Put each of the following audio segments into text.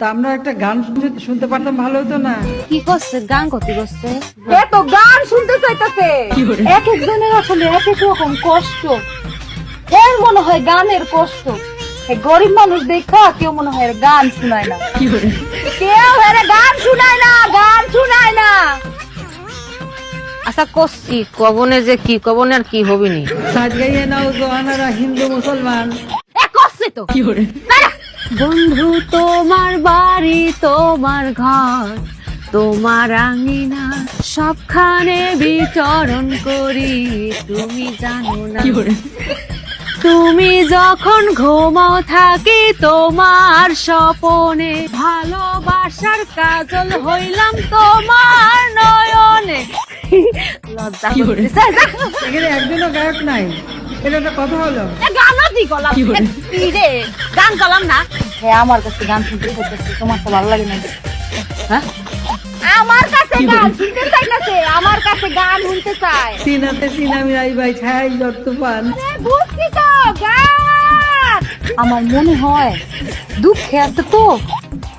তা আমরা একটা গান শুনতে পারতাম, ভালো হতো না? কি করছে? গান করতে করছে? এত গান শুনতে চাইতেছে। এক একজনের আসলে এক এক রকম কষ্ট। এর মনে হয় গানের কষ্ট। এই গরিব মানুষ দেখা কেউ মনে হয় এর গান শুনায় না। কেউ এর গান শুনায় না, গান শুনায় না। আচ্ছা করছি, কবনে যে কি কবনে আর কি হবিনি। সাজ গাইয়ে নাও জোয়ানারা হিন্দু মুসলমান। এ করছে তো। বন্ধু তোমার বাড়ি, তোমার ঘর, তোমার আঙিনা, সবখানে বিচরণ করি, তুমি জানো না। তুমি যখন ঘুমাও থাকি তোমার স্বপনে, ভালোবাসার কাজল হইলাম তোমার নয়নে। লজ্জা করতেছে। এখানে একজনও গায়ক নাই, এটা একটা কথা হলো? গানও দি গলাম। কি রে গান গলাম না? হ্যাঁ আমার কাছে গান শুনতে চাইতেছে, তোমার তো ভালো লাগে না? হ্যাঁ আমার কাছে গান শুনতে চাইতেছে, আমার কাছে গান শুনতে চায়। সিনাতে সিনামি রাই ভাই ছাই জ্বর তুফান। বুঝছি তো গান। আমার মনে হয় দুঃখে আছে তো,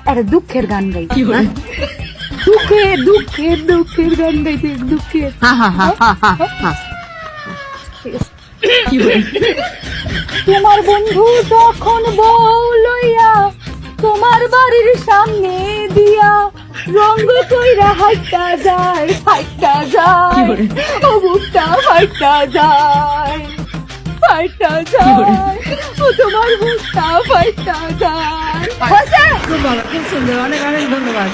আরে দুঃখের গান গাই। দুঃখের দুঃখের দুঃখের গান গাইতে, দুঃখের। তোমার বন্ধু যখন বউ লইয়া তোমার বাড়ির সামনে দিয়া রঙ্গ কইরা হাইটা যায়, হাইটা যায়, ও বুকটা হাইটা যায়, ফাইটা যায়, ও তোমার বুকটা ফাইটা যায়। খুব ভালো, খুব সুন্দর, অনেক অনেক ধন্যবাদ।